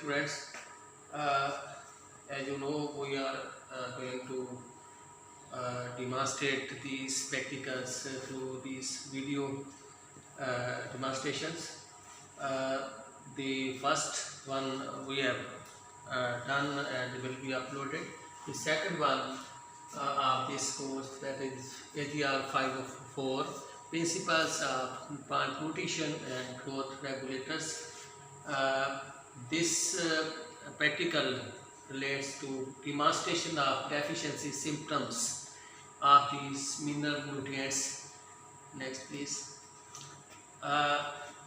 students. Uh, as you know, we are going to demonstrate these spectacles through these video demonstrations. Uh, the first one we have done and will be uploaded. The second one of this course, that is AGR 504, Principles of Plant Nutrition and Growth Regulators. Uh, this practical relates to demonstration of deficiency symptoms of these mineral nutrients. Next, please. Uh,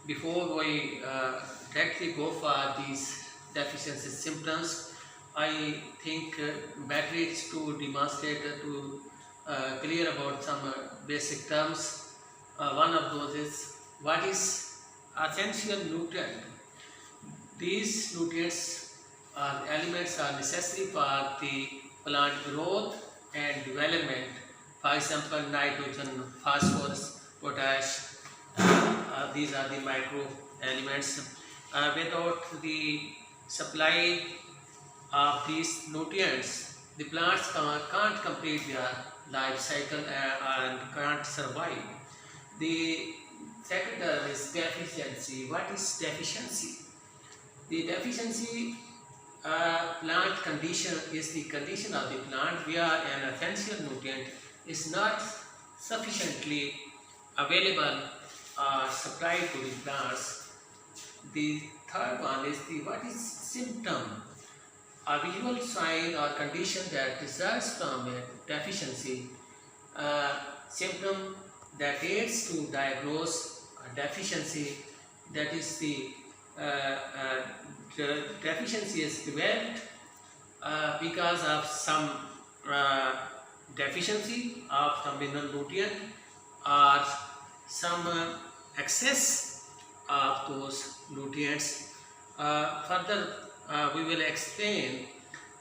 Before we directly go for these deficiency symptoms, I think better is to demonstrate to clear about some basic terms. One of those is what is essential nutrient. These nutrients or elements are necessary for the plant growth and development. For example, nitrogen, phosphorus, potash. These are the micro elements. Without the supply of these nutrients, the plants can't complete their life cycle and can't survive. The second term is deficiency. What is deficiency? The deficiency plant condition is the condition of the plant where an essential nutrient is not sufficiently available or supplied to the plants. The third one is the what is symptom, a visual sign or condition that results from a deficiency. Symptom that aids to diagnose a deficiency, that is the deficiency is developed because of some deficiency of some mineral nutrient or some excess of those nutrients. Further, we will explain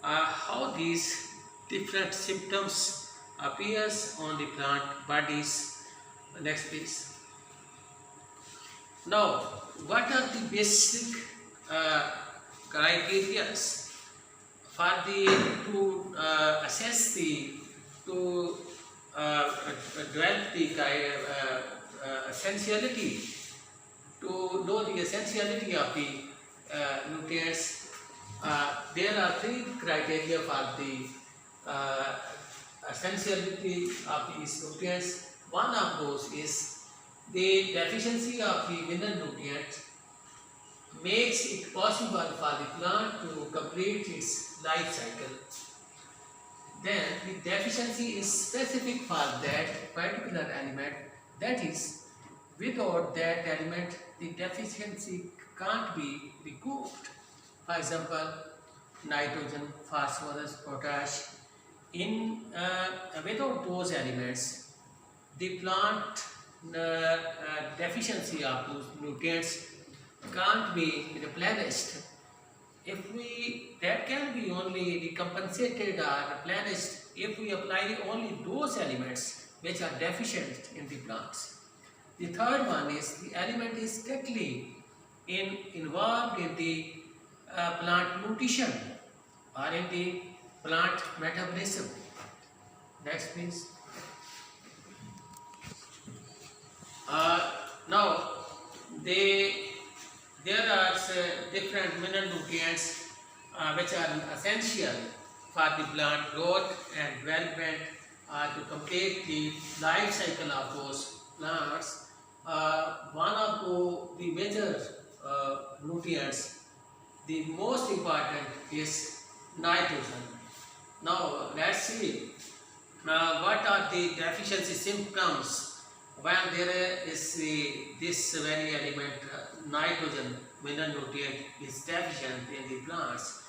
how these different symptoms appears on the plant bodies. Next, please. Now, what are the basic criteria for to assess the to develop the essentiality, to know the essentiality of the nutrients? There are three criteria for the essentiality of these nutrients. One of those is the deficiency of the mineral nutrient makes it possible for the plant to complete its life cycle. Then the deficiency is specific for that particular element, that is, without that element the deficiency can't be recouped. For example, nitrogen, phosphorus, potash. Without those elements, the plant deficiency of those nutrients can't be replenished. That can be only recompensated or replenished if we apply only those elements which are deficient in the plants. The third one is the element is directly involved in the plant nutrition or in the plant metabolism. Next, please. Now, there are different mineral nutrients which are essential for the plant growth and development to complete the life cycle of those plants. One of the major nutrients, the most important, is nitrogen. Now, let's see what are the deficiency symptoms when there is this very element, nitrogen mineral nutrient, is deficient in the plants.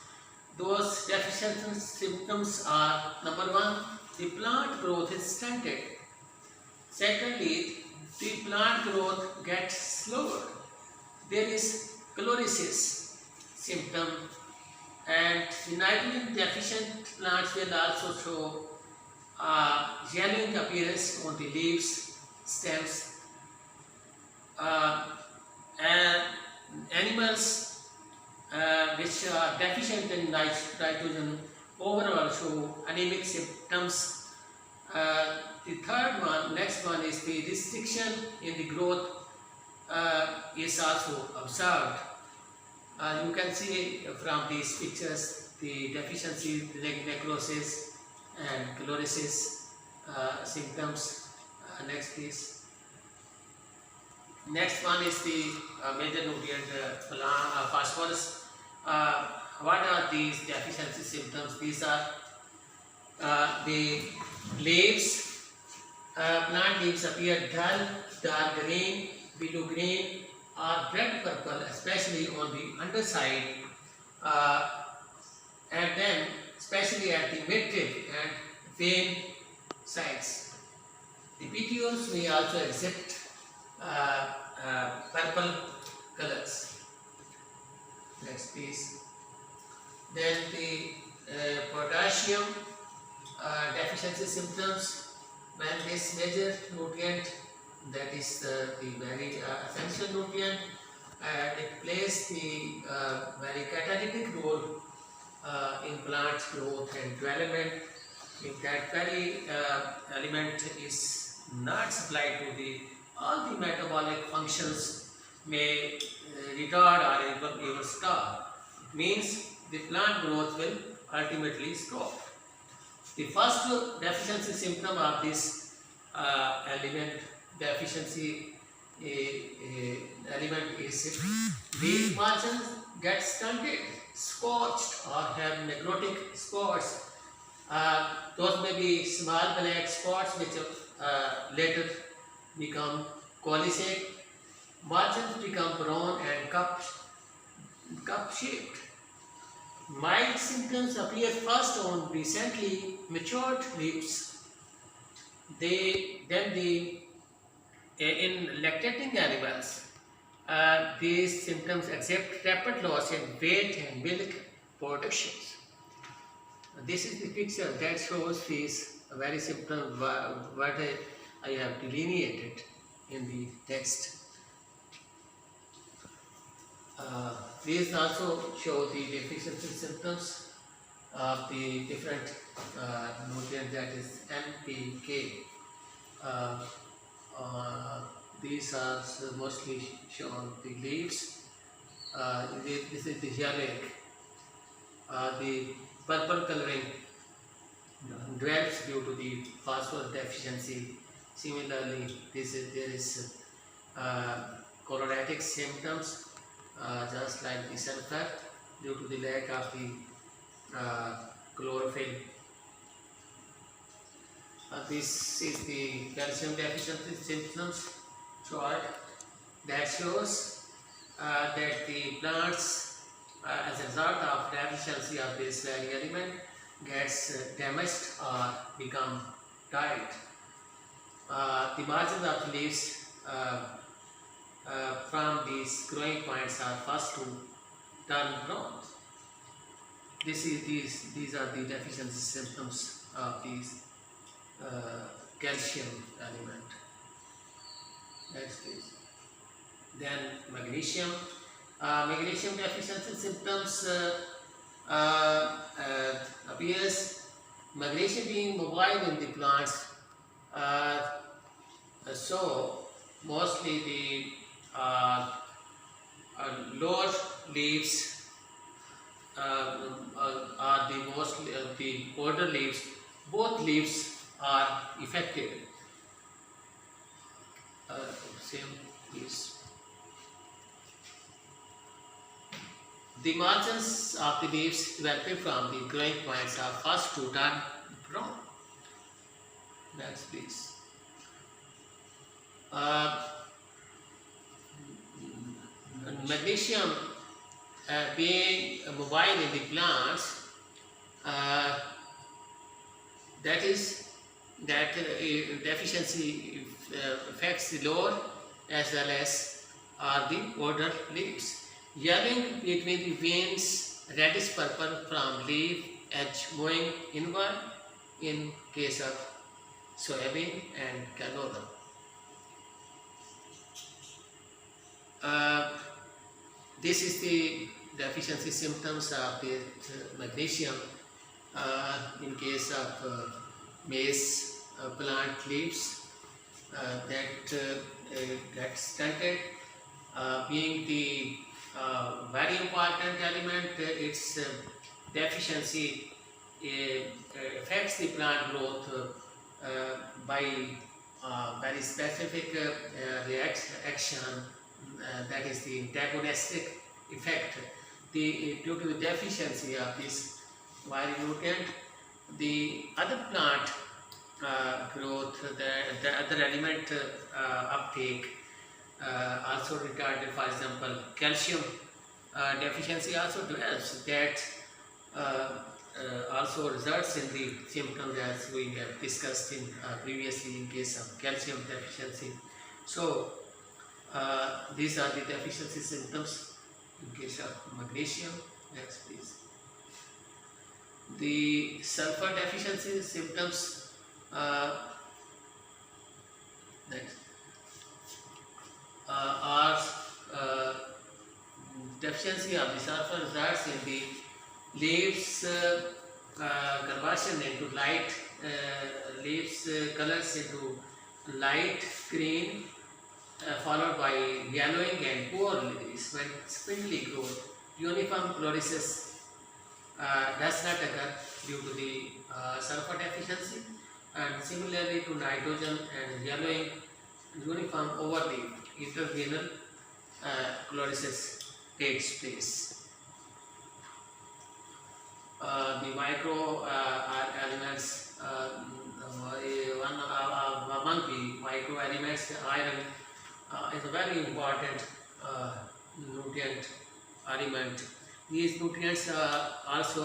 Those deficiency symptoms are: number one, the plant growth is stunted. Secondly, the plant growth gets slower. There is chlorosis symptom, and the nitrogen deficient plants will also show yellowing appearance on the leaves, stems, and animals which are deficient in nitrogen overall show anemic symptoms. The third one, next one is the restriction in the growth is also observed. You can see from these pictures the deficiency, necrosis and chlorosis symptoms. Next please. Next one is the major nutrient phosphorus. What are these deficiency symptoms? These are the leaves, plant leaves appear dull, dark green, blue green or red purple, especially on the underside, and then especially at the midrib and vein sides. The petioles may also exhibit purple colors. Next please. Then the potassium deficiency symptoms, when this major nutrient, that is the very essential nutrient, it plays the very catalytic role in plant growth and development. If that very element is not supplied to the all the metabolic functions may retard or even stop. It means the plant growth will ultimately stop. The first deficiency symptom of this element deficiency element is leaf margins get stunted, scorched or have necrotic spots. Those may be small black spots which later become colicate. Margins become brown and cup shaped. Mild symptoms appear first on recently matured leaves. In lactating animals, these symptoms exhibit rapid loss in weight and milk productions. This is the picture that shows these very symptoms what I have delineated in the text. These also show the deficiency symptoms of the different nutrient, that is NPK. These are mostly shown the leaves. This is the yellow. The purple coloring develops due to the phosphorus deficiency. Similarly, there is chlorotic symptoms, just like the sulfur, due to the lack of the chlorophyll. This is the calcium deficiency symptoms chart that shows that the plants, as a result of deficiency of this very element, gets damaged or become tight. The margins of the leaves from these growing points are first to turn brown. These are the deficiency symptoms of these calcium element. Next please. Then magnesium. Magnesium deficiency symptoms appears. Magnesium being mobile in the plants, so mostly the lower leaves are the mostly the older leaves. Both leaves are affected. Same is. The margins of the leaves developing from the growing points are first to turn brown. Next please. Magnesium being mobile in the plants, that is that deficiency affects the lower as well as the older leaves. Yellowing between the veins, reddish purple from leaf edge moving inward in case of soybean and canola. This is the deficiency symptoms of the magnesium in case of maize plant leaves that get stunted. Being the very important element, its deficiency affects the plant growth by very specific action, that is the antagonistic effect. Due to the deficiency of this vital nutrient, the other plant growth, the other element uptake also retarded. For example, calcium deficiency also develops. That also results in the symptoms as we have discussed in previously in case of calcium deficiency. So these are the deficiency symptoms in case of magnesium. Next, please. The sulfur deficiency symptoms. Next. Are deficiency of the sulfur results in the leaves conversion into light leaves colors into light green, followed by yellowing and poor leaves. When spindly growth, uniform chlorosis does not occur due to the sulfur deficiency, and similarly to nitrogen and yellowing, uniform overleaf interveinal chlorosis takes place. The micro elements, among the micro elements, iron is a very important nutrient element. These nutrients also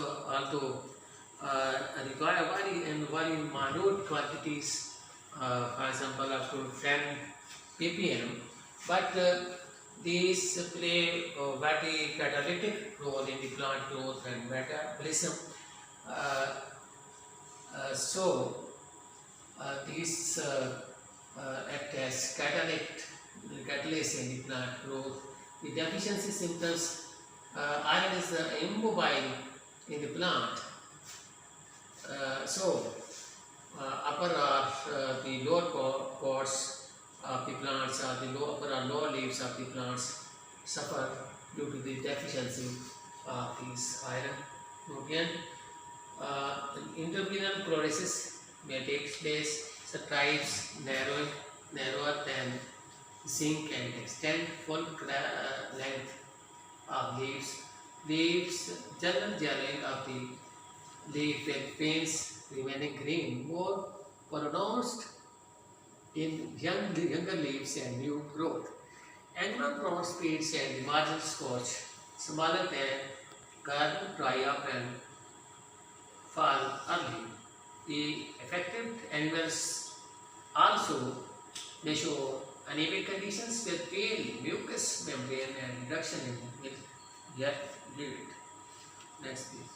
require very minute quantities, for example up to 10 ppm, but these play a very catalytic role in the plant growth and metabolism. These act as catalysts in the plant growth. The deficiency symptoms, iron is immobile in the plant. Upper or the lower parts of the plants, or the upper or lower leaves of the plants suffer due to the deficiency of these iron nutrient. Interveinal chlorosis may take place, stripes narrower than zinc and extend full length of leaves, general yellowing of the leaf with veins remaining green, more pronounced in younger leaves and new growth. Angular prone speeds and the margin scorch smaller than garden dry up and fall early. The affected animals also may show anemic conditions with pale mucous membrane and reduction in milk yield. Next, please.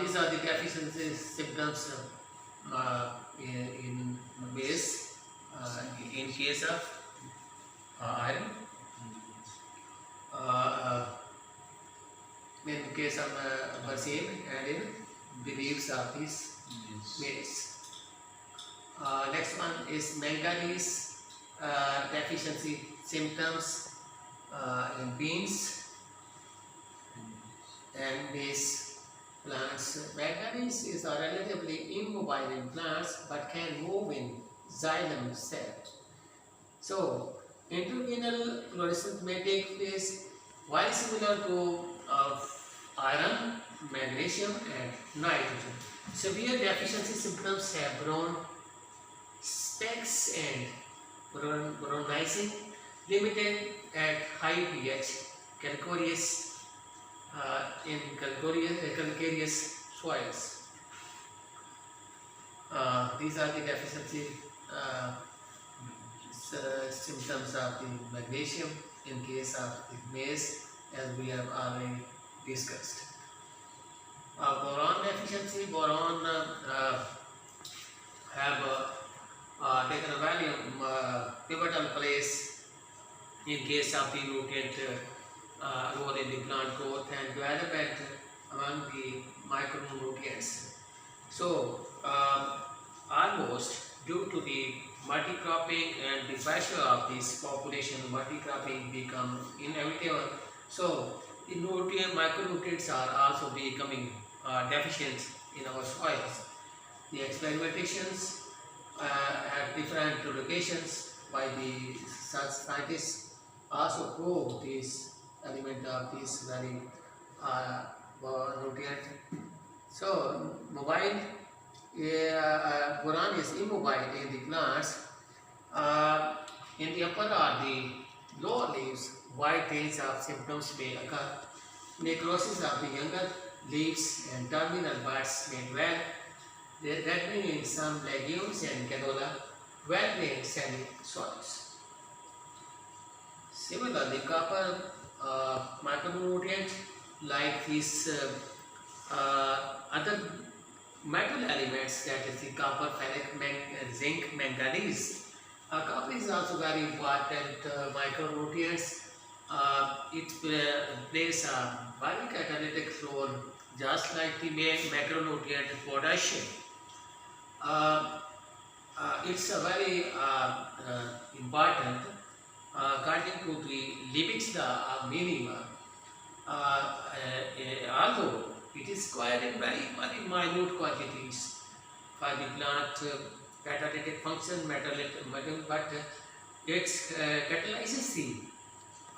These are the deficiency symptoms in maize in case of iron. In case of basin and in the leaves of these maize. Next one is manganese deficiency symptoms in beans and maize plants. Manganese is relatively immobile in plants but can move in xylem cell. So, interveinal chlorosis may take place while similar to iron, magnesium and nitrogen. Severe deficiency symptoms have brown specks and brownising, limited at high pH, calcareous in calcareous soils. These are the deficiency symptoms of the magnesium in case of the maize, as we have already discussed. Boron deficiency, boron have taken a very pivotal place in case of the nutrient role in the plant growth and development among the micronutrients. So, almost due to the multi-cropping and the pressure of this population, multi-cropping become inevitable. So, the micronutrients are also becoming deficient in our soils. The experimentations at different locations by the scientists also prove this element of this very uh, nutrient. So, mobile boron is immobile in the plants. Uh, in the upper or the lower leaves, wide range of symptoms may occur. Necrosis of the younger leaves and terminal buds may develop. That means some legumes and canola well-drained sandy soils. Similarly, copper micronutrient like these other metal elements, that is the copper, ferric, zinc, manganese. Copper is also very important micronutrients. It plays a very catalytic role, just like the macronutrient potassium. It's a very important according to the Lippitt's law of minima. Although it is required in very minute quantities for the plant catalytic function, but it catalyzes the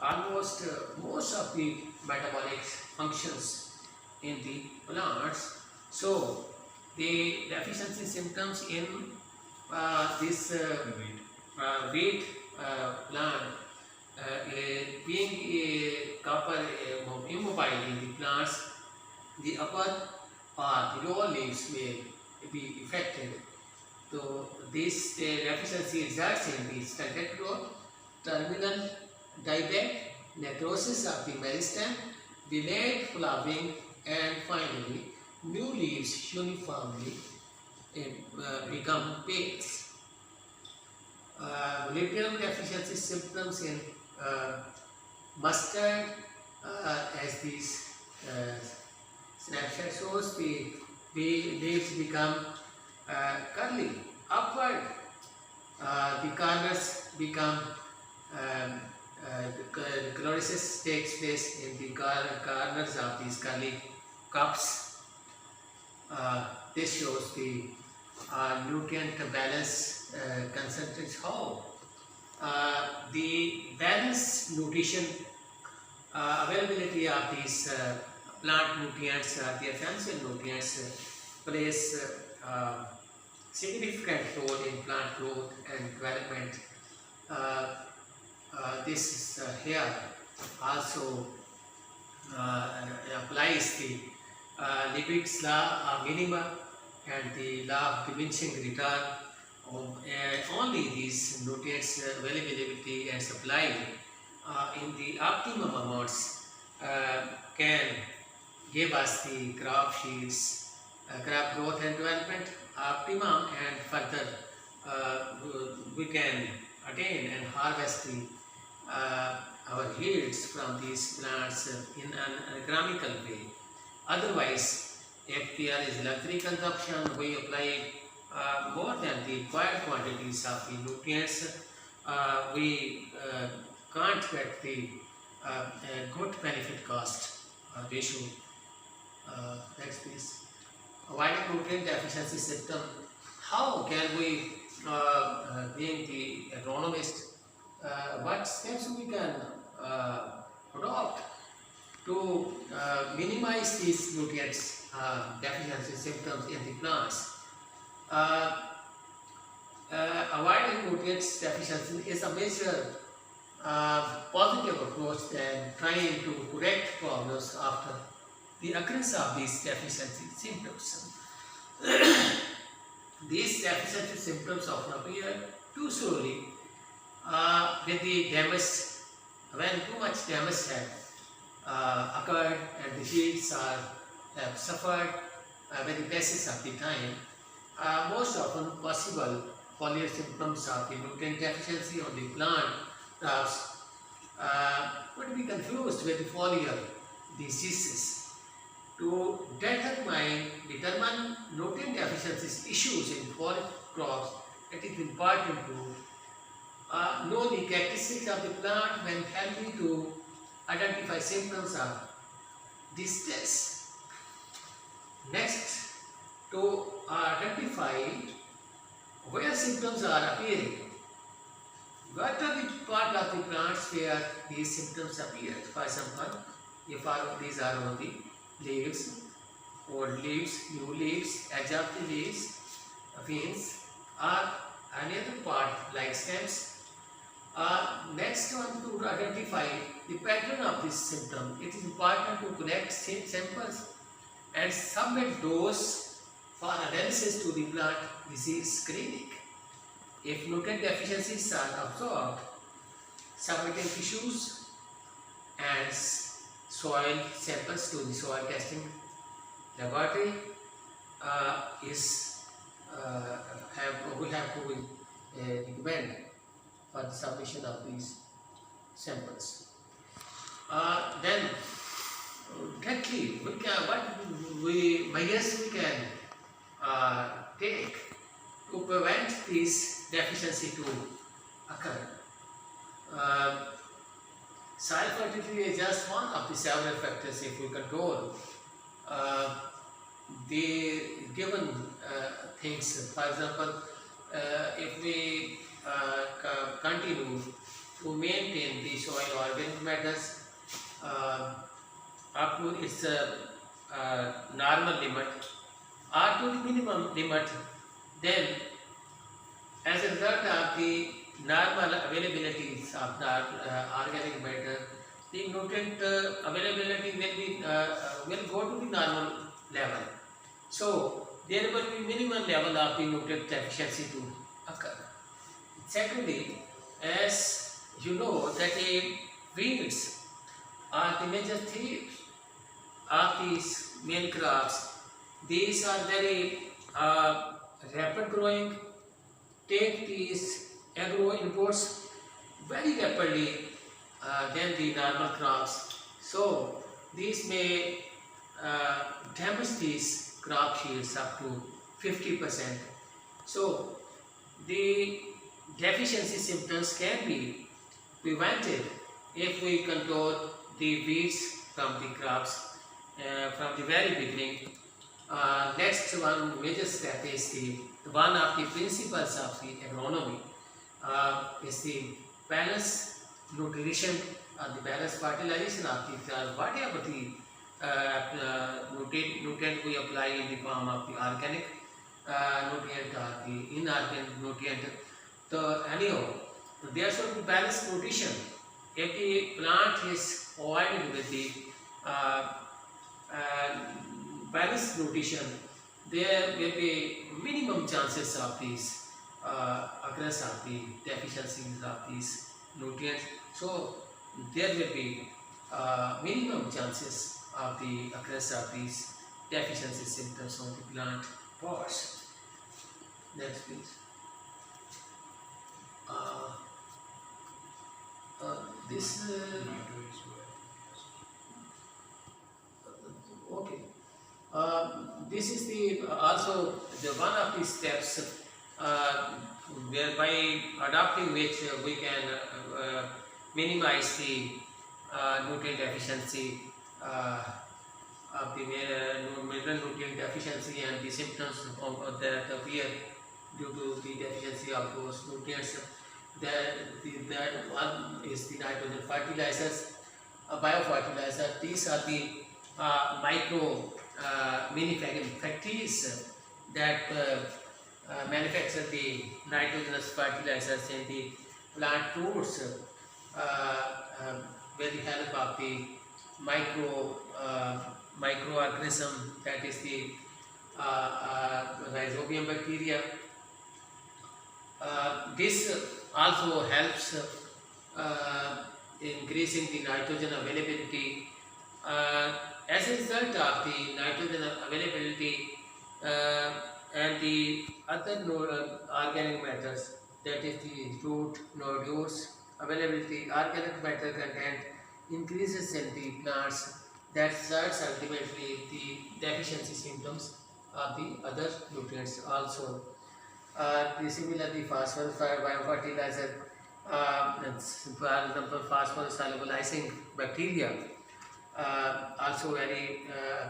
almost most of the metabolic functions in the plants. So, the deficiency symptoms in this wheat plant being copper immobile in the plants, the upper or the lower leaves may be affected. So, this deficiency results in the stunted growth, terminal dieback, necrosis of the meristem, delayed flowering, and finally, new leaves uniformly become pale. Molybdenum deficiency symptoms in mustard, as these snapshot shows, the leaves become curly upward. The corners become chlorosis takes place in the corners of these curly cups. This shows the nutrient balance concentrates how the balanced nutrition availability of these plant nutrients, the essential nutrients plays significant role in plant growth and development. This here also applies the Lippitt's law of minima and the law of diminishing return. Only these nutrients availability and supply in the optimum amounts can give us the crop yields, crop growth and development optimum, and further we can attain and harvest the, our yields from these plants in an economical way. Otherwise, if there is luxury consumption, we apply more than the required quantities of the nutrients, we can't get the good benefit cost ratio. Next please. Avoiding nutrient deficiency symptom. How can we, being the agronomist, what steps we can adopt to minimize these nutrients deficiency symptoms in the plants? Avoiding nutrients deficiency is a major positive approach than trying to correct problems after the occurrence of these deficiency symptoms. These deficiency symptoms often appear too slowly with the damage, when too much damage has occurred and the yields have suffered with the passage of the time. Most often possible foliar symptoms of the nutrient deficiency on the plant crops would be confused with foliar diseases. To determine nutrient deficiency issues in forest crops, it is important to know the characteristics of the plant when helping to identify symptoms of distress. Next, to identify where symptoms are appearing. What are the part of the plants where these symptoms appear? For example, these are on the leaves, old leaves, new leaves, edge of the leaves, veins, or any other part like stems. Next one, to identify the pattern of this symptom, it is important to collect samples and submit those for analysis to the plant disease clinic. If nutrient deficiencies are observed, submitting tissues and soil samples to the soil testing laboratory will have to be recommended for the submission of these samples. Then directly measures we can take to prevent this deficiency to occur. Soil fertility is just one of the several factors. If we control the given things, for example, if we continue to maintain the soil organic matters up to its normal limit or to the minimum limit, then as a result of the normal availabilities of the organic matter, the nutrient availability will go to the normal level. So there will be minimum level of the nutrient deficiency to occur. Secondly, as you know that weeds are the major thieves of these main crops. These are very rapid growing, take these agro inputs very rapidly than the normal crops. So these may damage these crop yields up to 50%. So the deficiency symptoms can be prevented if we control the weeds from the crops from the very beginning. Next one major step is the one of the principles of the agronomy is the balanced nutrition or the balanced fertilization of the plant. Whatever the nutrient we apply in the form of the organic nutrient or the inorganic nutrient, anyhow, there should be balanced nutrition. If the plant is provided with the balanced nutrition, there will be minimum chances of these occurrence of the deficiencies of these nutrients. So there will be minimum chances of the occurrence of these deficiency symptoms on the plant parts. Next, please. This okay. This is the also the one of the steps whereby adopting which we can minimize the nutrient deficiency of the mineral nutrient deficiency and the symptoms that appear due to the deficiency of those nutrients. That one is the nitrogen fertilizers, biofertilizer. These are the micro manufacturing factories that manufacture the nitrogenous fertilizers in the plant roots with the help of the microorganism, that is the rhizobium bacteria. This also helps increasing the nitrogen availability. As a result of the nitrogen availability and the other organic matters, that is the root nodules availability, organic matter content increases in the plants. That starts ultimately the deficiency symptoms of the other nutrients also. Similarly, phosphorus biofertilizer, for example, phosphorus solubilizing bacteria also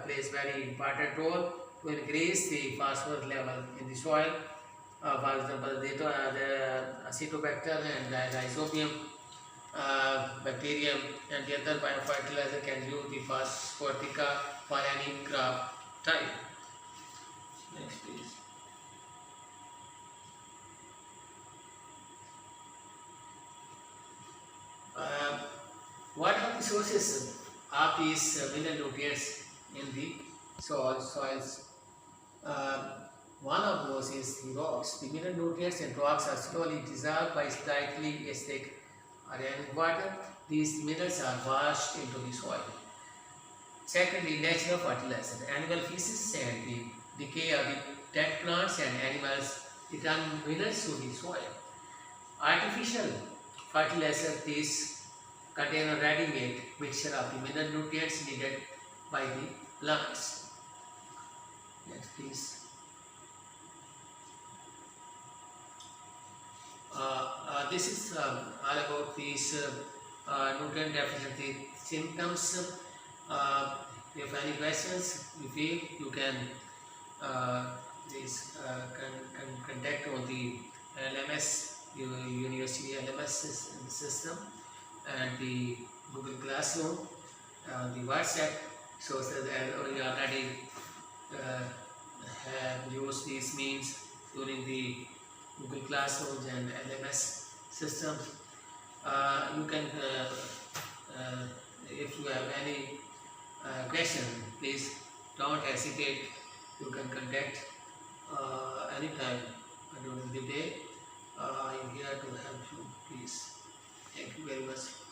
plays very important role to increase the phosphorus level in the soil. For example, the acetobacter and the rhizobium bacterium and the other biofertilizer can use the phosphotica for any crop type. Next, please. Uh, what are the sources of these mineral nutrients in the soils? Uh, One of those is the rocks. The mineral nutrients in rocks are slowly dissolved by slightly acidic organic water. These minerals are washed into the soil. Secondly, natural fertilizer. Animal feces and the decay of the dead plants and animals return minerals to the soil. Artificial fertilizer, these contain a ready-made mixture of the mineral nutrients needed by the plants. Next, please. This is all about these nutrient deficiency symptoms. If any questions you feel, you can contact on the LMS, University LMS system, and the Google Classroom, the WhatsApp. So that we already have used these means during the Google Classrooms and LMS systems. You can, if you have any question, please don't hesitate. You can contact anytime during the day. I am here to help you. Please. Thank you very much.